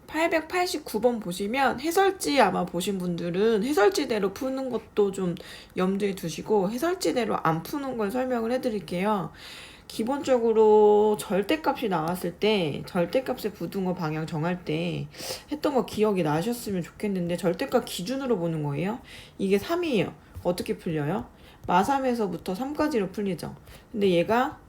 889번 보시면 해설지 아마 보신 분들은 해설지대로 푸는 것도 좀 염두에 두시고 해설지대로 안 푸는 걸 설명을 해드릴게요. 기본적으로 절대값이 나왔을 때 절대값의 부등호 방향 정할 때 했던 거 기억이 나셨으면 좋겠는데 절대값 기준으로 보는 거예요. 이게 3이에요. 어떻게 풀려요? 마3에서부터 3까지로 풀리죠. 근데 얘가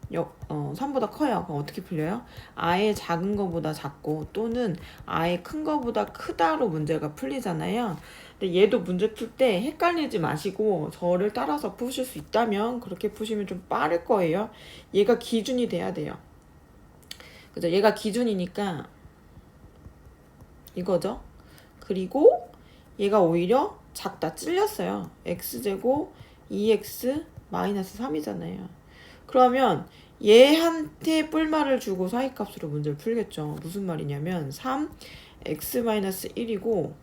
3보다 커요. 그럼 어떻게 풀려요? 아예 작은 거보다 작고 또는 아예 큰 거보다 크다로 문제가 풀리잖아요. 근데 얘도 문제 풀 때 헷갈리지 마시고 저를 따라서 푸실 수 있다면 그렇게 푸시면 좀 빠를 거예요. 얘가 기준이 돼야 돼요. 그죠? 얘가 기준이니까 이거죠. 그리고 얘가 오히려 작다 찔렸어요. x제곱 2x 마이너스 3이잖아요. 그러면 얘한테 뿔말을 주고 사이값으로 문제를 풀겠죠. 무슨 말이냐면 3 x 마이너스 1이고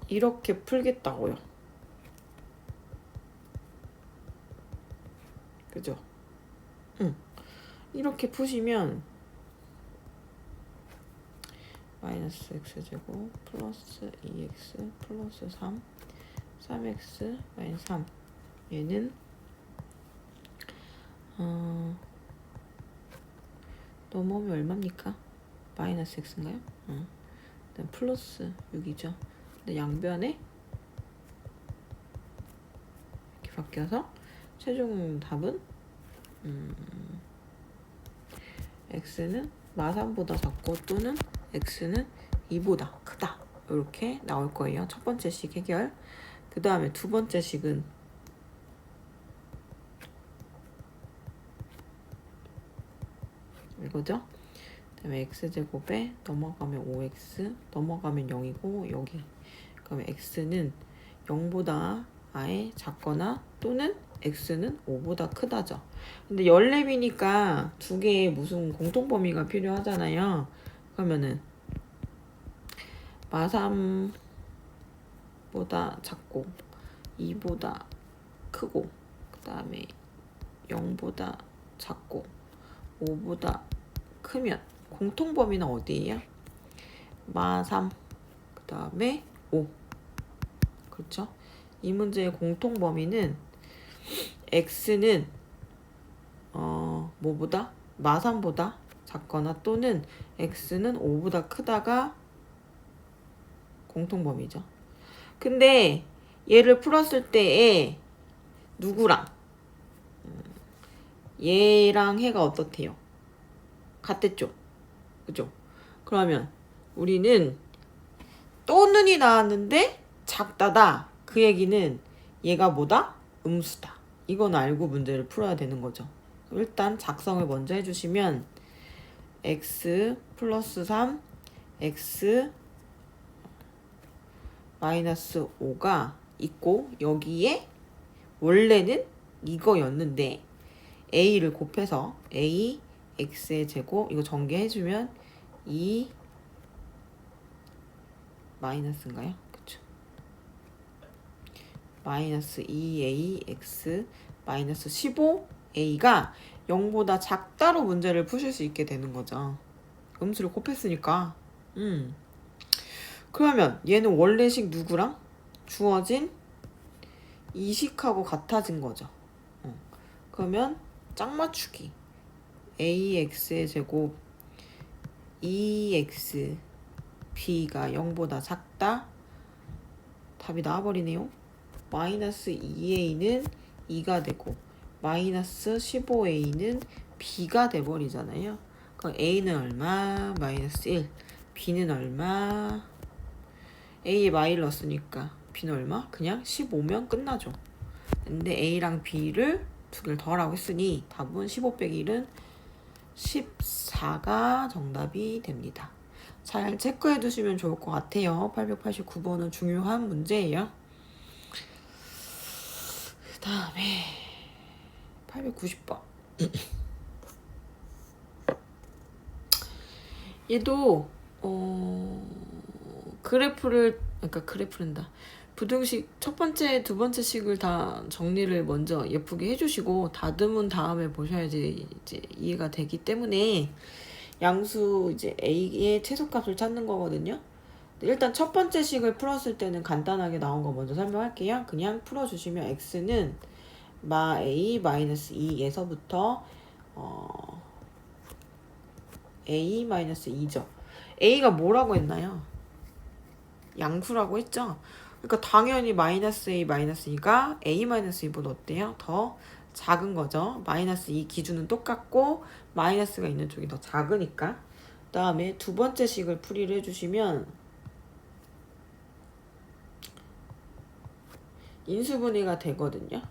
이렇게 풀겠다고요. 그죠? 이렇게 푸시면 마이너스 x제곱 플러스 2x 플러스 3 3x 마이너스 3 얘는 넘어오면 얼마입니까? 마이너스 x인가요? 그다음 플러스 6이죠. 근데 양변에 이렇게 바뀌어서 최종 답은 x는 마3보다 작고 또는 x는 2보다 크다. 이렇게 나올 거예요. 첫 번째 식 해결. 그 다음에 두 번째 식은 이거죠. 그 다음에 x제곱에 넘어가면 5x 넘어가면 0이고 여기 그러면 x는 0보다 아예 작거나 또는 x는 5보다 크다죠. 근데 14비니까 두 개의 무슨 공통범위가 필요하잖아요. 그러면은 마3보다 작고 2보다 크고 그 다음에 0보다 작고 5보다 크면 공통범위는 어디예요? 마3 그 다음에 5. 그렇죠? 이 문제의 공통범위는 x는 뭐보다? 마3보다 작거나 또는 x는 5보다 크다가 공통범위죠. 근데 얘를 풀었을 때에 누구랑 얘랑 해가 어떻대요? 같댔죠? 그죠? 그러면 우리는 또는이 나왔는데 작다다. 그 얘기는 얘가 뭐다? 음수다. 이건 알고 문제를 풀어야 되는 거죠. 일단 작성을 먼저 해주시면 x 플러스 3 x 마이너스 5가 있고 여기에 원래는 이거였는데 a를 곱해서 a x의 제곱 이거 전개해주면 2 마이너스인가요? 그쵸. 마이너스 2ax 마이너스 15a가 0보다 작다로 문제를 푸실 수 있게 되는 거죠. 음수를 곱했으니까. 그러면 얘는 원래식 누구랑? 주어진 이식하고 같아진 거죠. 그러면 짝맞추기 ax의 제곱 2x b가 0보다 작다. 답이 나와버리네요. 마이너스 2a는 2가 되고 마이너스 15a는 b가 돼버리잖아요. 그럼 a는 얼마? 마이너스 1. b는 얼마? a에 마이를 넣었으니까 b는 얼마? 그냥 15면 끝나죠. 근데 a랑 b를 두 개를 더하라고 했으니 답은 15 빼기 1은 14가 정답이 됩니다. 잘 체크해 두시면 좋을 것 같아요. 889번은 중요한 문제예요. 그 다음에 890번 얘도 그래프를 그러니까 그래프란다. 부등식 첫 번째, 두 번째 식을 다 정리를 먼저 예쁘게 해주시고 다듬은 다음에 보셔야지 이제 이해가 되기 때문에 양수 이제 A의 최소값을 찾는 거거든요. 일단 첫 번째 식을 풀었을 때는 간단하게 나온 거 먼저 설명할게요. 그냥 풀어주시면 x는 마 a 마이너스 2에서부터 a 마이너스 2죠. a가 뭐라고 했나요? 양수라고 했죠. 그러니까 당연히 마이너스 a 마이너스 2가 a 마이너스 2보다 어때요? 더 작은 거죠. 마이너스 2 기준은 똑같고 마이너스가 있는 쪽이 더 작으니까. 그 다음에 두 번째 식을 풀이를 해주시면 인수분해가 되거든요.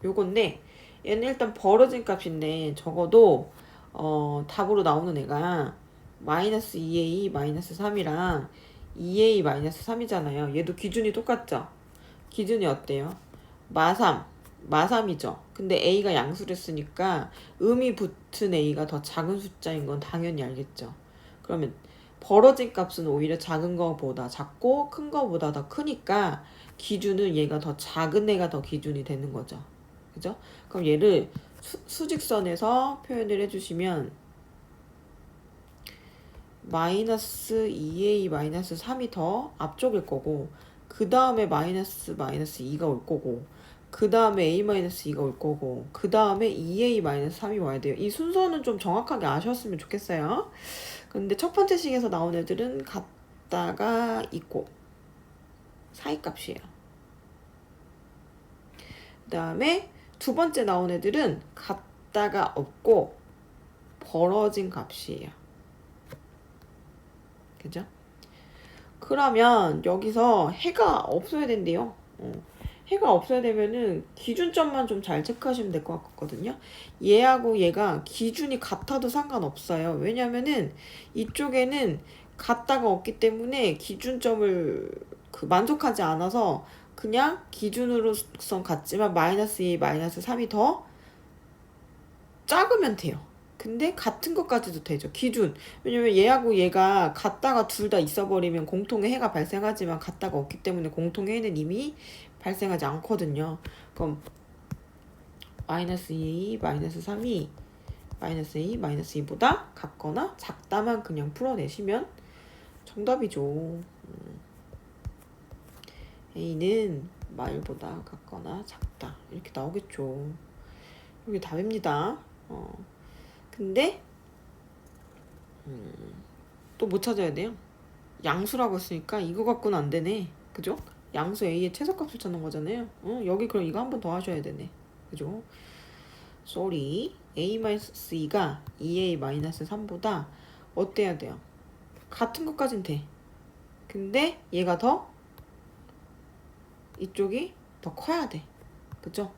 요건데 얘는 일단 벌어진 값인데 적어도 답으로 나오는 애가 마이너스 2a 마이너스 3이랑 2a 마이너스 3이잖아요. 얘도 기준이 똑같죠? 기준이 어때요? 마3 마3이죠. 근데 a가 양수를 쓰니까 음이 붙은 a가 더 작은 숫자인 건 당연히 알겠죠. 그러면 벌어진 값은 오히려 작은 거보다 작고 큰 거보다 더 크니까 기준은 얘가 더 작은 애가 더 기준이 되는 거죠. 그죠? 그럼 얘를 수직선에서 표현을 해주시면 마이너스 2a 마이너스 3이 더 앞쪽일 거고 그 다음에 마이너스 2가 올 거고 그 다음에 a 마이너스 2가 올 거고 그 다음에 2a 마이너스 3이 와야 돼요. 이 순서는 좀 정확하게 아셨으면 좋겠어요. 근데 첫 번째 식에서 나온 애들은 같다가 있고 사이값이에요. 그 다음에 두 번째 나온 애들은 같다가 없고 벌어진 값이에요. 그죠? 그러면 여기서 해가 없어야 된대요. 해가 없어야 되면은 기준점만 좀 잘 체크하시면 될 것 같거든요. 얘하고 얘가 기준이 같아도 상관없어요. 왜냐면은 이쪽에는 같다가 없기 때문에 기준점을 만족하지 않아서 그냥 기준으로선 같지만 마이너스 2, 마이너스 3이 더 작으면 돼요. 근데 같은 것까지도 되죠. 기준. 왜냐면 얘하고 얘가 같다가 둘 다 있어버리면 공통의 해가 발생하지만 같다가 없기 때문에 공통의 해는 이미 발생하지 않거든요. 그럼 마이너스 2, 마이너스 3이 마이너스 2, 마이너스 2보다 같거나 작다만 그냥 풀어내시면 정답이죠. A는 말보다 같거나 작다. 이렇게 나오겠죠. 이게 답입니다. 근데 또 뭐 찾아야 돼요? 양수라고 했으니까 이거 갖고는 안 되네. 그죠? 양수 A의 최소값을 찾는 거잖아요. 여기 그럼 이거 한 번 더 하셔야 되네. 그죠? sorry. A-2가 2A-3보다 어때야 돼요? 같은 것까진 돼. 근데 얘가 더 이쪽이 더 커야 돼. 그죠?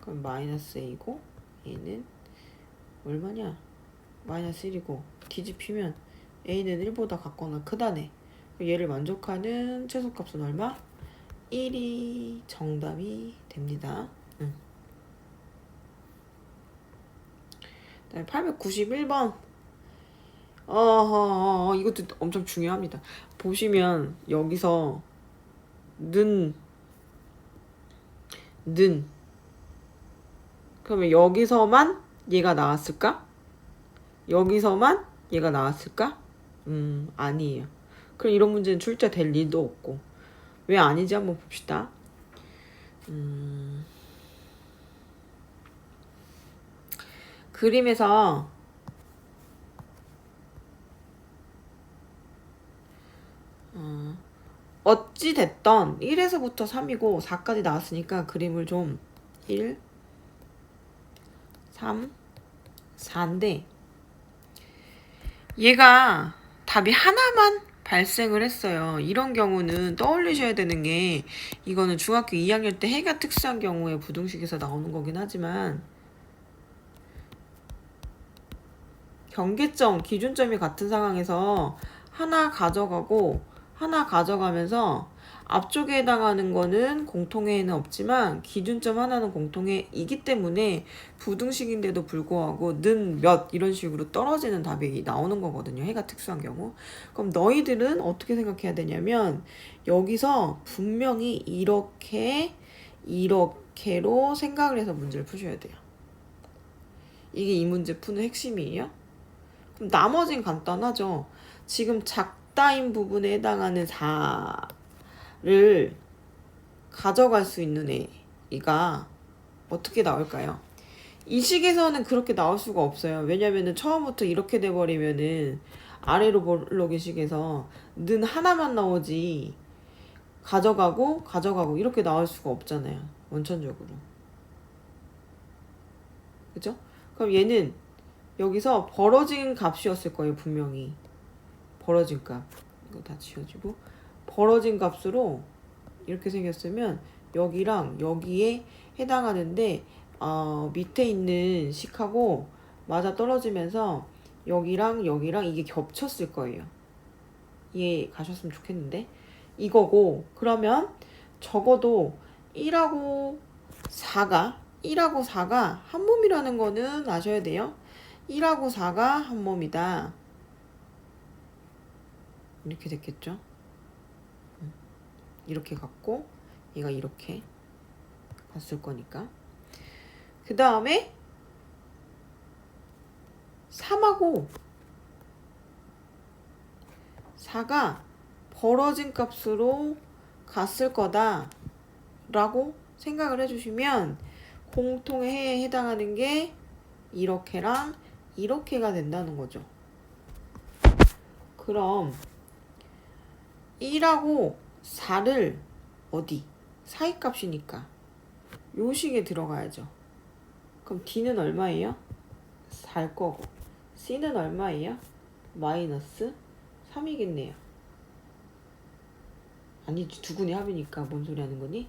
그럼 마이너스 A고 얘는 얼마냐? 마이너스 1이고 뒤집히면 A는 1보다 같거나 크다네. 얘를 만족하는 최소값은 얼마? 1이 정답이 됩니다. 891번. 이것도 엄청 중요합니다. 보시면 여기서 는 그러면 여기서만 얘가 나왔을까? 여기서만 얘가 나왔을까? 아니에요. 그럼 이런 문제는 출제될 리도 없고. 왜 아니지 한번 봅시다. 그림에서 어찌 됐던 1에서부터 3이고 4까지 나왔으니까 그림을 좀 1, 3, 4인데 얘가 답이 하나만 발생을 했어요. 이런 경우는 떠올리셔야 되는 게 이거는 중학교 2학년 때 해가 특수한 경우에 부등식에서 나오는 거긴 하지만 경계점, 기준점이 같은 상황에서 하나 가져가고 하나 가져가면서 앞쪽에 해당하는 거는 공통해는 없지만 기준점 하나는 공통해이기 때문에 부등식인데도 불구하고 는 몇 이런 식으로 떨어지는 답이 나오는 거거든요. 해가 특수한 경우. 그럼 너희들은 어떻게 생각해야 되냐면 여기서 분명히 이렇게로 생각을 해서 문제를 푸셔야 돼요. 이게 이 문제 푸는 핵심이에요. 그럼 나머진 간단하죠. 지금 작다인 부분에 해당하는 4를 가져갈 수 있는 애가 어떻게 나올까요? 이 식에서는 그렇게 나올 수가 없어요. 왜냐면은 처음부터 이렇게 돼버리면은 아래로 볼록의 식에서 는 하나만 나오지 가져가고 이렇게 나올 수가 없잖아요. 원천적으로. 그죠? 그럼 얘는 여기서 벌어진 값이었을 거예요. 분명히. 벌어진 값. 이거 다 지워지고 벌어진 값으로 이렇게 생겼으면 여기랑 여기에 해당하는데 밑에 있는 식하고 맞아 떨어지면서 여기랑 이게 겹쳤을 거예요. 이해 가셨으면 좋겠는데 이거고 그러면 적어도 1하고 4가 한 몸이라는 거는 아셔야 돼요. 1하고 4가 한 몸이다. 이렇게 됐겠죠? 이렇게 갔고 얘가 이렇게 갔을 거니까 그 다음에 3하고 4가 벌어진 값으로 갔을 거다 라고 생각을 해주시면 공통의 해에 해당하는 게 이렇게랑 이렇게가 된다는 거죠. 그럼 1하고 4를 어디? 사이값이니까 요 식에 들어가야죠. 그럼 D는 얼마예요? 4일 거고 C는 얼마예요? 마이너스 3이겠네요. 아니지 두근이 합이니까 뭔 소리 하는 거니?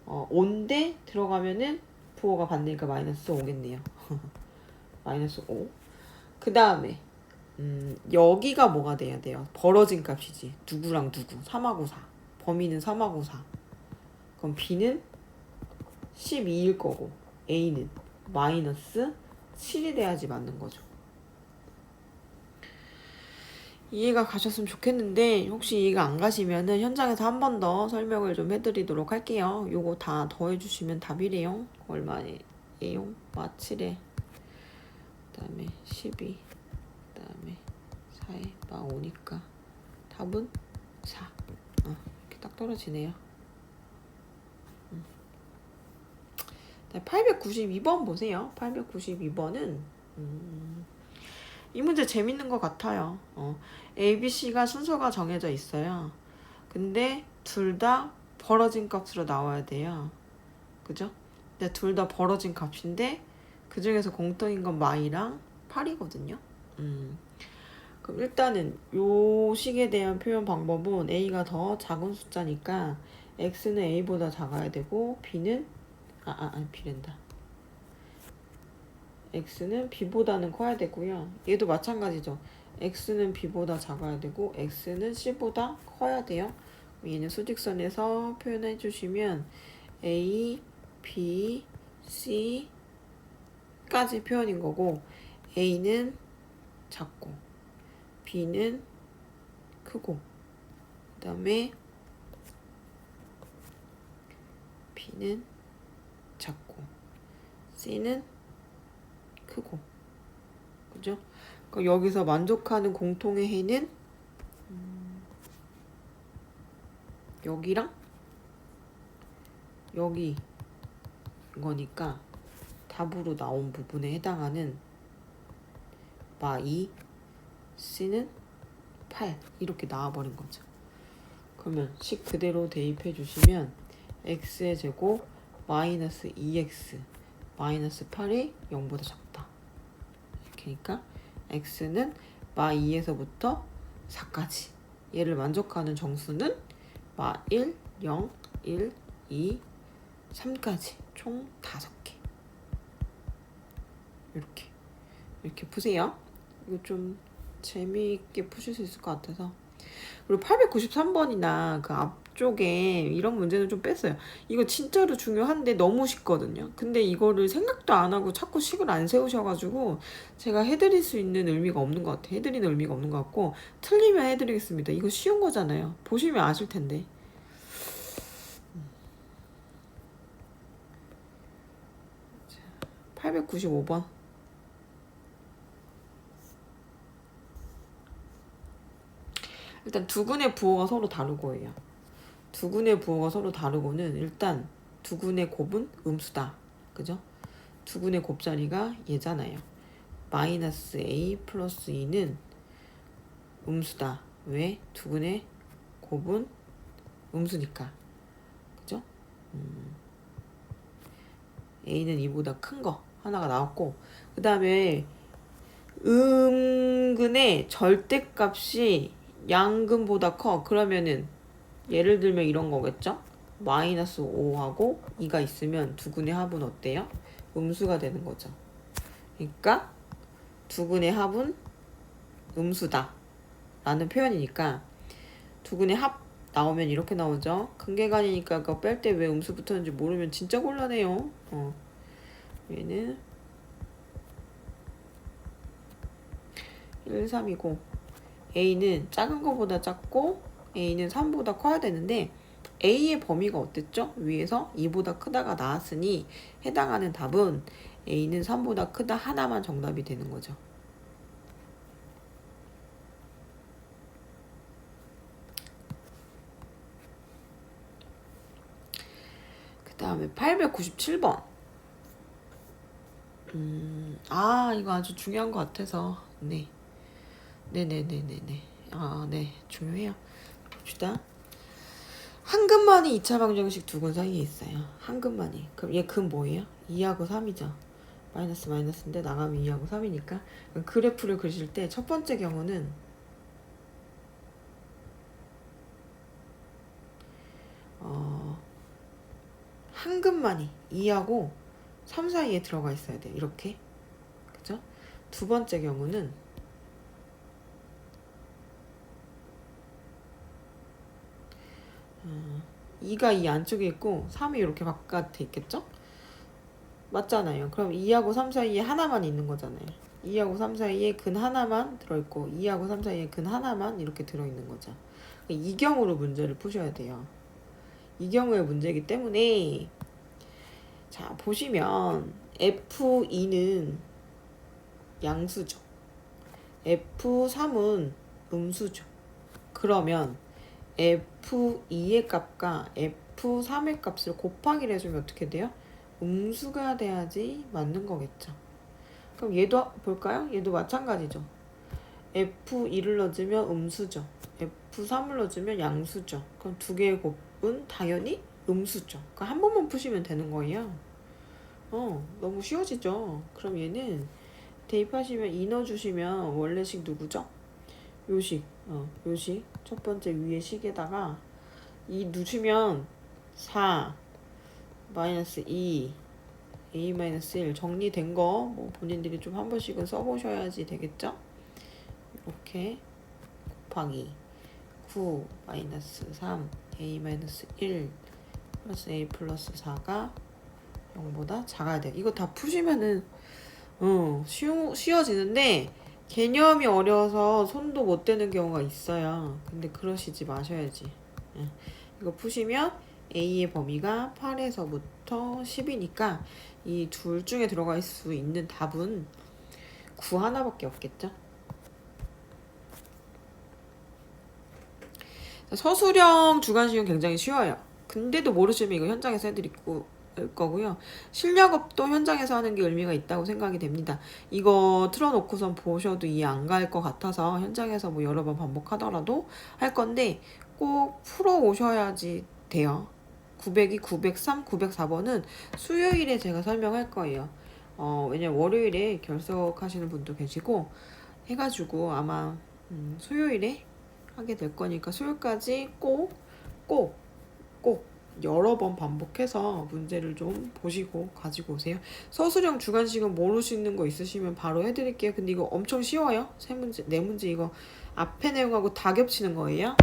5인데 들어가면은 부호가 반대니까 마이너스 5겠네요. 마이너스 5. 그 다음에 여기가 뭐가 돼야 돼요? 벌어진 값이지. 누구랑 누구. 3하고 4. 범위는 3하고 4. 그럼 B는 12일 거고 A는 마이너스 7이 돼야지 맞는 거죠. 이해가 가셨으면 좋겠는데 혹시 이해가 안 가시면은 현장에서 한 번 더 설명을 좀 해드리도록 할게요. 요거 다 더해주시면 답이래요. 얼마예요? 마 7에 그 다음에 12 그 다음에 4에 마 5니까 답은 4. 이렇게 딱 떨어지네요. 892번 보세요. 892번은 이 문제 재밌는 것 같아요. A, B, C가 순서가 정해져 있어요. 근데 둘 다 벌어진 값으로 나와야 돼요. 그죠? 근데 둘 다 벌어진 값인데 그 중에서 공통인 건 마이랑 8이거든요. 그럼 일단은 요 식에 대한 표현 방법은 A가 더 작은 숫자니까 X는 A보다 작아야 되고 B는 B랜다. X는 B보다는 커야 되고요. 얘도 마찬가지죠. X는 B보다 작아야 되고 X는 C보다 커야 돼요. 얘는 수직선에서 표현해 주시면 A, B, C까지 표현인 거고 A는 작고 B는 크고 그 다음에 B는 작고 C는 크고 그죠? 그럼 여기서 만족하는 공통의 해는 여기랑 여기 거니까 답으로 나온 부분에 해당하는 마 2, C는 8 이렇게 나와버린 거죠. 그러면 식 그대로 대입해 주시면 x의 제곱 마이너스 2x 마이너스 8이 0보다 작다. 이렇게니까 x는 마 2에서부터 4까지 얘를 만족하는 정수는 마 1, 0, 1, 2, 3까지 총 5개. 이렇게 푸세요. 이거 좀 재미있게 푸실 수 있을 것 같아서 그리고 893번이나 그 앞쪽에 이런 문제는 좀 뺐어요. 이거 진짜로 중요한데 너무 쉽거든요. 근데 이거를 생각도 안 하고 자꾸 식을 안 세우셔가지고 제가 해드릴 수 있는 의미가 없는 것 같아요. 해드리는 의미가 없는 것 같고, 틀리면 해드리겠습니다. 이거 쉬운 거잖아요. 보시면 아실 텐데. 895번. 일단 두근의 부호가 서로 다르고예요. 두근의 부호가 서로 다르고는 일단 두근의 곱은 음수다. 그죠? 두근의 곱자리가 얘잖아요. 마이너스 a 플러스 2는 음수다. 왜? 두근의 곱은 음수니까. 그죠? a는 2보다 큰 거 하나가 나왔고, 그 다음에 음근의 절대값이 양근보다 커. 그러면은 예를 들면 이런 거겠죠? 마이너스 5하고 2가 있으면 두근의 합은 어때요? 음수가 되는 거죠. 그러니까 두근의 합은 음수다 라는 표현이니까, 두근의 합 나오면 이렇게 나오죠. 근계간이니까 그거 뺄 때 왜 음수 붙었는지 모르면 진짜 곤란해요. 얘는 1, 3이고 a는 작은 거보다 작고 a는 3보다 커야 되는데, a의 범위가 어땠죠? 위에서 2보다 크다가 나왔으니 해당하는 답은 a는 3보다 크다 하나만 정답이 되는 거죠. 그 다음에 897번. 이거 아주 중요한 것 같아서. 네. 네네네네네. 네. 중요해요. 봅시다. 한근만이 2차 방정식 두근 사이에 있어요. 한근만이. 그럼 얘 근 뭐예요? 2하고 3이죠. 마이너스 마이너스인데 나가면 2하고 3이니까. 그래프를 그리실 때 첫 번째 경우는 한근만이 2하고 3 사이에 들어가 있어야 돼요. 이렇게. 그죠? 두 번째 경우는 2가 이 안쪽에 있고 3이 이렇게 바깥에 있겠죠? 맞잖아요. 그럼 2하고 3 사이에 하나만 있는 거잖아요. 2하고 3 사이에 근 하나만 들어있고 2하고 3 사이에 근 하나만 이렇게 들어있는 거죠. 이 경우로 문제를 푸셔야 돼요. 이 경우의 문제이기 때문에, 자 보시면 F2는 양수죠. F3은 음수죠. 그러면 F2의 값과 F3의 값을 곱하기를 해주면 어떻게 돼요? 음수가 돼야지 맞는 거겠죠. 그럼 얘도 볼까요? 얘도 마찬가지죠. F2를 넣어주면 음수죠. F3을 넣어주면 양수죠. 그럼 두 개의 곱은 당연히 음수죠. 그러니까 한 번만 푸시면 되는 거예요. 너무 쉬워지죠. 그럼 얘는 대입하시면 2 넣어주시면 원래식 누구죠? 요식. 요식. 첫 번째 위에 식에다가 2 넣으시면 4 마이너스 2 a 마이너스 1 정리된 거 뭐 본인들이 좀 한 번씩은 써보셔야지 되겠죠? 이렇게 곱하기 9 마이너스 3 a 마이너스 1 플러스 a 플러스 4가 0보다 작아야 돼요. 이거 다 푸시면은 쉬워지는데 개념이 어려워서 손도 못 대는 경우가 있어요. 근데 그러시지 마셔야지. 이거 푸시면 a의 범위가 8에서부터 10이니까 이 둘 중에 들어갈 수 있는 답은 9 하나밖에 없겠죠. 서술형 주관식은 굉장히 쉬워요. 근데도 모르시면 이거 현장에서 해드릴 거고요. 실력업도 현장에서 하는 게 의미가 있다고 생각이 됩니다. 이거 틀어놓고선 보셔도 이해 안 갈 것 같아서 현장에서 뭐 여러 번 반복하더라도 할 건데 꼭 풀어 오셔야지 돼요. 902, 903, 904번은 수요일에 제가 설명할 거예요. 왜냐면 월요일에 결석하시는 분도 계시고 해가지고 아마 수요일에 하게 될 거니까 수요일까지 꼭 여러 번 반복해서 문제를 좀 보시고 가지고 오세요. 서술형 주관식은 모르시는 거 있으시면 바로 해드릴게요. 근데 이거 엄청 쉬워요. 세 문제, 네 문제 이거 앞에 내용하고 다 겹치는 거예요.